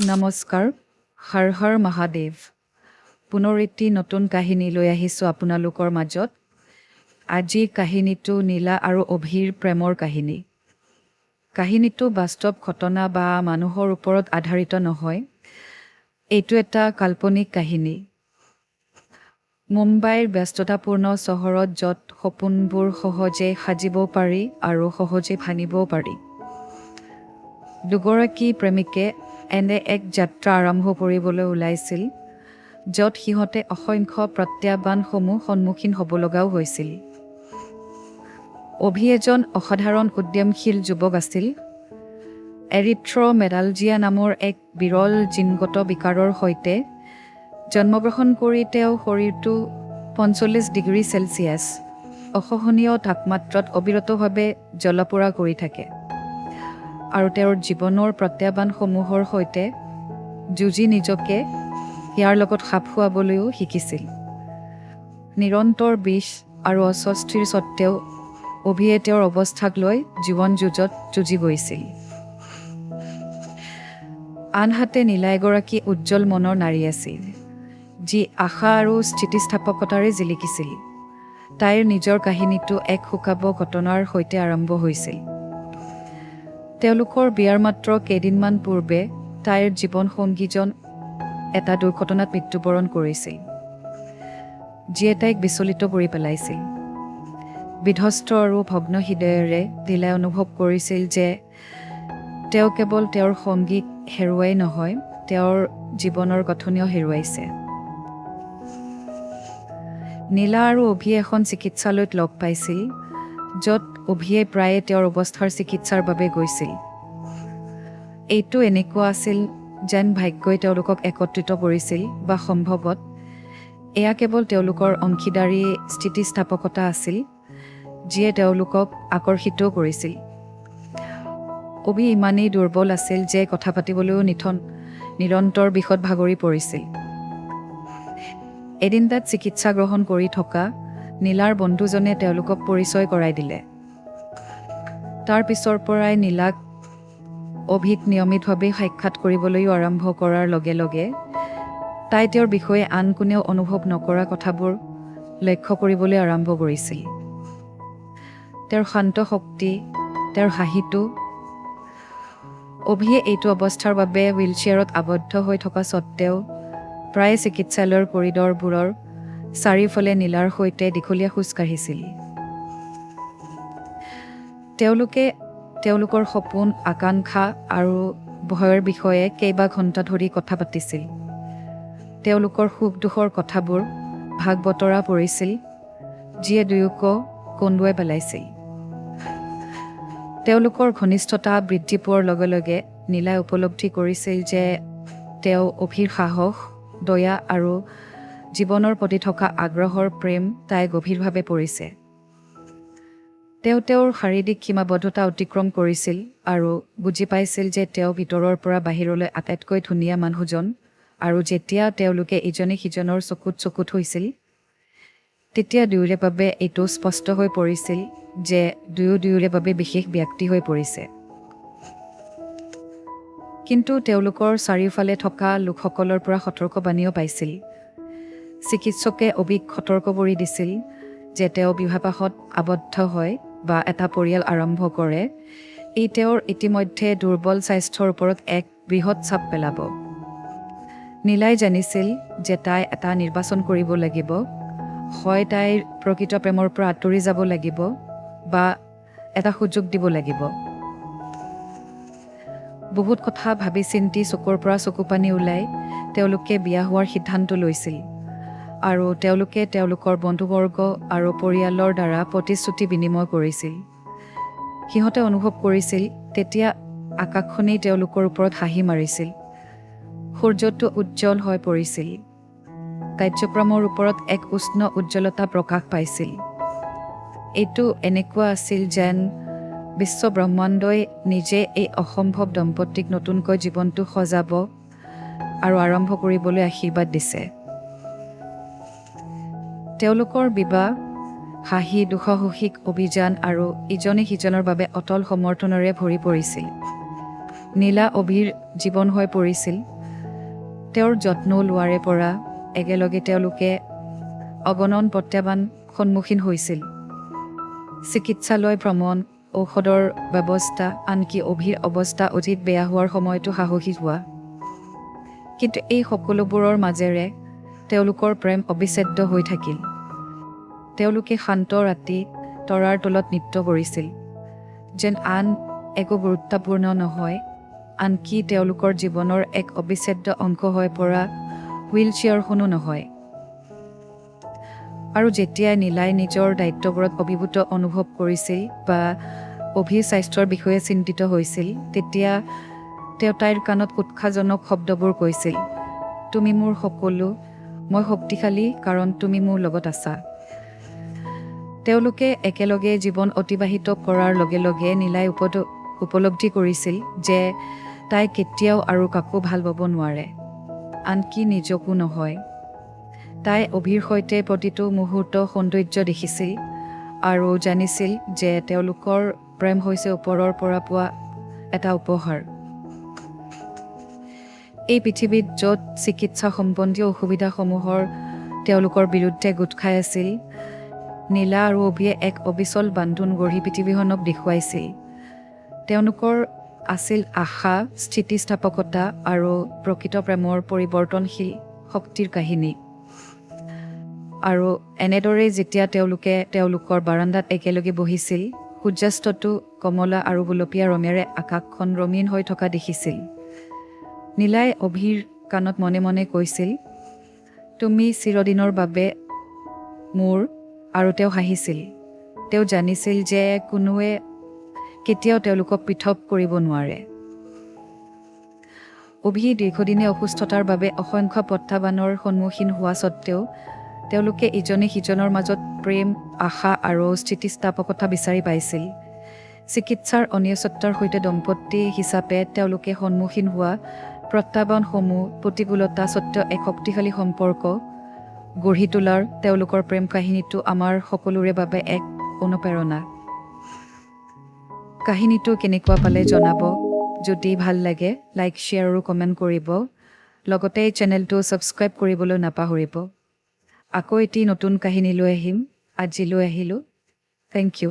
নমস্কাৰ, হৰ হৰ মহাদেৱ। পুনৰ এটি নতুন কাহিনী লৈ আহিছোঁ আপোনালোকৰ মাজত। আজিৰ কাহিনীটো নীলা আৰু অভিৰ প্ৰেমৰ কাহিনী। কাহিনীটো বাস্তৱ ঘটনা বা মানুহৰ ওপৰত আধাৰিত নহয়। এইটো এটা কাল্পনিক কাহিনী। মুম্বাইৰ ব্যস্ততাপূৰ্ণ চহৰত য'ত সপোনবোৰ সহজে সাজিব পাৰি আৰু সহজে ভাঙিবও পাৰি। দুগৰাকী প্ৰেমিকে এনে এক যাত্ৰা আৰম্ভ কৰিবলৈ ওলাইছিল য'ত সিহঁতে অসংখ্য প্ৰত্যাহ্বানসমূহ সন্মুখীন হ'ব লগাও হৈছিল। অভি এজন অসাধাৰণ উদ্যমশীল যুৱক আছিল। এৰিথ্ৰ'মেলালজিয়া নামৰ এক বিৰল জিনগত বিকাৰৰ সৈতে জন্মগ্ৰহণ কৰি তেওঁ শৰীৰটো ৪৫ ডিগ্ৰী চেলছিয়াছ অসহনীয় তাপমাত্ৰাত অবিৰতভাৱে জ্বলা-পোৰা কৰি থাকে আৰু তেওঁৰ জীৱনৰ প্ৰত্যাহ্বানসমূহৰ সৈতে যুঁজি নিজকে ইয়াৰ লগত খাপ খুৱাবলৈও শিকিছিল। নিৰন্তৰ বিষ আৰু অস্বস্তিৰ স্বত্বেও অভিয়ে তেওঁৰ অৱস্থাক লৈ জীৱন যুঁজত যুঁজি গৈছিল। আনহাতে নীলা এগৰাকী উজ্জ্বল মনৰ নাৰী আছিল, যি আশা আৰু স্থিতিস্থাপকতাৰে জিলিকিছিল। তাইৰ নিজৰ কাহিনীটো এক শোকাব ঘটনাৰ সৈতে আৰম্ভ হৈছিল। তেওঁলোকৰ বিয়াৰ মাত্ৰ কেইদিনমান পূৰ্বে তাইৰ জীৱনসংগীজন এটা দুৰ্ঘটনাত মৃত্যুবৰণ কৰিছিল, যিয়ে তাইক বিচলিত কৰি পেলাইছিল। বিধ্বস্ত আৰু ভগ্ন হৃদয়েৰে নীলাই অনুভৱ কৰিছিল যে তেওঁ কেৱল তেওঁৰ সংগীক হেৰুৱাই নহয়, তেওঁৰ জীৱনৰ গঠনিও হেৰুৱাইছে। নীলা আৰু অভিয়ে এখন চিকিৎসালয়ত লগ পাইছিল, য'ত অভিয়ে প্ৰায়ে তেওঁৰ অৱস্থাৰ চিকিৎসাৰ বাবে গৈছিল। এইটো এনেকুৱা আছিল যেন ভাগ্যই তেওঁলোকক একত্ৰিত কৰিছিল, বা সম্ভৱত এয়া কেৱল তেওঁলোকৰ অংশীদাৰী স্থিতিস্থাপকতা আছিল, যিয়ে তেওঁলোকক আকৰ্ষিতও কৰিছিল। অভি ইমানেই দুৰ্বল আছিল যে কথা পাতিবলৈও নিৰন্তৰ বিষত ভাগৰি পৰিছিল। এদিন তাত চিকিৎসা গ্ৰহণ কৰি থকা নীলাৰ বন্ধুজনে তেওঁলোকক পৰিচয় কৰাই দিলে। তাৰ পিছৰ পৰাই নীলাক অভিক নিয়মিতভাৱে সাক্ষাৎ কৰিবলৈও আৰম্ভ কৰাৰ লগে লগে তাই তেওঁৰ বিষয়ে আন কোনেও অনুভৱ নকৰা কথাবোৰ লক্ষ্য কৰিবলৈ আৰম্ভ কৰিছিল। তেওঁৰ শান্ত শক্তি, তেওঁৰ হাঁহিটো। অভিয়ে এইটো অৱস্থাৰ বাবে হুইলচেয়াৰত আবদ্ধ হৈ থকা স্বত্বেও প্ৰায়ে চিকিৎসালয়ৰ কৰিডৰবোৰৰ চাৰিওফালে নীলাৰ সৈতে দীঘলীয়া খোজ কাঢ়িছিল। তেওঁলোকে তেওঁলোকৰ সপোন, আকাংক্ষা আৰু ভয়ৰ বিষয়ে কেইবা ঘণ্টা ধৰি কথা পাতিছিল। তেওঁলোকৰ সুখ-দুখৰ কথাবোৰ ভাগ বতৰা কৰিছিল, যিয়ে দুয়োকো কন্দুৱাই পেলাইছিল। তেওঁলোকৰ ঘনিষ্ঠতা বৃদ্ধি পোৱাৰ লগে লগে নীলাই উপলব্ধি কৰিছিল যে তেওঁ অভিৰ সাহস, দয়া আৰু জীৱনৰ প্ৰতি থকা আগ্ৰহৰ প্ৰেম তাই গভীৰভাৱে পৰিছে। তেওঁ তেওঁৰ শাৰীৰিক সীমাবদ্ধতা অতিক্ৰম কৰিছিল আৰু বুজি পাইছিল যে তেওঁ ভিতৰৰ পৰা বাহিৰলৈ আটাইতকৈ ধুনীয়া মানুহজন, আৰু যেতিয়া তেওঁলোকে ইজনে সিজনৰ চকুত হৈছিল তেতিয়া দুয়োৰে বাবে এইটো স্পষ্ট হৈ পৰিছিল যে দুয়োৰে বাবে বিশেষ ব্যক্তি হৈ পৰিছে। কিন্তু তেওঁলোকৰ চাৰিওফালে থকা লোকসকলৰ পৰা সতৰ্কবাণীও পাইছিল। চিকিৎসকে অভিক সতৰ্ক কৰি দিছিল যে তেওঁ বিবাহপাশত আবদ্ধ হয় বা এটা পৰিয়াল আৰম্ভ কৰে, ই তেওঁৰ ইতিমধ্যে দুৰ্বল স্বাস্থ্যৰ ওপৰত এক বৃহৎ চাপ পেলাব। নীলাই জানিছিল যে তাই এটা নিৰ্বাচন কৰিব লাগিব, হয় তাইৰ প্ৰকৃত প্ৰেমৰ পৰা আঁতৰি যাব লাগিব বা এটা সুযোগ দিব লাগিব। বহুত কথা ভাবি চিন্তি চকুৰ পৰা চকুপানী ওলাই তেওঁলোকে বিয়া হোৱাৰ সিদ্ধান্ত লৈছিল, আৰু তেওঁলোকে তেওঁলোকৰ বন্ধুবৰ্গ আৰু পৰিয়ালৰ দ্বাৰা প্ৰতিশ্ৰুতি বিনিময় কৰিছিল। সিহঁতে অনুভৱ কৰিছিল তেতিয়া আকাশখনেই তেওঁলোকৰ ওপৰত হাঁহি মাৰিছিল। সূৰ্যটো উজ্জ্বল হৈ পৰিছিল। কাৰ্যক্ৰমৰ ওপৰত এক উষ্ণ উজ্জ্বলতা প্ৰকাশ পাইছিল। এইটো এনেকুৱা আছিল যেন বিশ্ব ব্ৰহ্মাণ্ডই নিজে এই অসম্ভৱ দম্পতীক নতুনকৈ জীৱনটো সজাব আৰু আৰম্ভ কৰিবলৈ আশীৰ্বাদ দিছে। তেওঁলোকৰ বিবাহ হাঁহি, দুঃসাহসিক অভিযান আৰু ইজনে সিজনৰ বাবে অটল সমৰ্থনেৰে ভৰি পৰিছিল। নীলা অভিৰ জীৱন হৈ পৰিছিল তেওঁৰ যত্ন লোৱাৰে পৰা একেলগে তেওঁলোকে অগণন প্ৰত্যাহ্বান সন্মুখীন হৈছিল। চিকিৎসালয় ভ্ৰমণ, ঔষধৰ ব্যৱস্থা, আনকি অভিৰ অৱস্থা অধিক বেয়া হোৱাৰ সময়তো সাহসী হোৱা। কিন্তু এই সকলোবোৰৰ মাজেৰে তেওঁলোকৰ প্ৰেম অবিচ্ছেদ্য হৈ থাকিল। তেওঁলোকে শান্ত ৰাতি তৰাৰ তলত নৃত্য কৰিছিল, যেন আন একো গুৰুত্বপূৰ্ণ নহয়, আনকি তেওঁলোকৰ জীৱনৰ এক অবিচ্ছেদ্য অংশ হৈ পৰা হুইল চেয়াৰখনো নহয়। আৰু যেতিয়াই নীলাই নিজৰ দায়িত্ববোৰত অভিভূত অনুভৱ কৰিছিল বা অভিৰ স্বাস্থ্যৰ বিষয়ে চিন্তিত হৈছিল, তেতিয়া তেওঁ তাইৰ কাণত উৎসাহজনক শব্দবোৰ কৈছিল, তুমি মোৰ সকলো, মই শক্তিশালী কাৰণ তুমি মোৰ লগত আছা। তেওঁলোকে একেলগে জীৱন অতিবাহিত কৰাৰ লগে লগে নীলাই উপলব্ধি কৰিছিল যে তাই কেতিয়াও আৰু কাকো ভাল পাব নোৱাৰে, আনকি নিজকো নহয়। তাই অভিৰ সৈতে প্ৰতিটো মুহূৰ্ত সৌন্দৰ্য দেখিছিল আৰু জানিছিল যে তেওঁলোকৰ প্ৰেম হৈছে ওপৰৰ পৰা পোৱা এটা উপহাৰ। এই পৃথিৱীত য'ত চিকিৎসা সম্বন্ধীয় অসুবিধাসমূহৰ তেওঁলোকৰ বিৰুদ্ধে গোট খাই আছিল, নীলা আৰু অভিয়ে এক অবিচল বান্ধোন গঢ়ি পৃথিৱীখনক দেখুৱাইছিল। তেওঁলোকৰ আছিল আশা, স্থিতিস্থাপকতা আৰু প্ৰকৃত প্ৰেমৰ পৰিৱৰ্তনশীল শক্তিৰ কাহিনী। আৰু এনেদৰেই যেতিয়া তেওঁলোকে তেওঁলোকৰ বাৰান্দাত একেলগে বহিছিল, সূৰ্যাস্তটো কমলা আৰু গোলপীয়া ৰঙেৰে আকাশখন ৰঙীন হৈ থকা দেখিছিল। নীলাই অভিৰ কাণত মনে মনে কৈছিল, তুমি চিৰদিনৰ বাবে মোৰ, আৰু তেওঁ হাঁহিছিল। তেওঁ জানিছিল যে কোনোৱে কেতিয়াও তেওঁলোকক পৃথক কৰিব নোৱাৰে। অভি দীৰ্ঘদিনীয়া অসুস্থতাৰ বাবে অসংখ্য প্ৰত্যাহ্বানৰ সন্মুখীন হোৱা স্বত্বেও তেওঁলোকে ইজনে সিজনৰ মাজত প্ৰেম, আশা আৰু স্থিতিস্থাপকতা বিচাৰি পাইছিল। চিকিৎসাৰ অনিশ্চয়তাৰ সৈতে দম্পতী হিচাপে তেওঁলোকে সন্মুখীন হোৱা প্ৰত্যাহ্বানসমূহ, প্ৰতিকূলতা স্বত্বেও এক শক্তিশালী সম্পৰ্ক গঢ়ি তোলাৰ তেওঁলোকৰ প্ৰেম কাহিনীটো আমাৰ সকলোৰে বাবে এক অনুপ্ৰেৰণা। কাহিনীটো কেনেকুৱা পালে জনাব। যদি ভাল লাগে লাইক, শ্বেয়াৰ আৰু কমেণ্ট কৰিব। লগতে এই চেনেলটো ছাবস্ক্ৰাইব কৰিবলৈ নাপাহৰিব। আকৌ এটি নতুন কাহিনী লৈ আহিম। আজিলৈ আহিলোঁ। Thank U.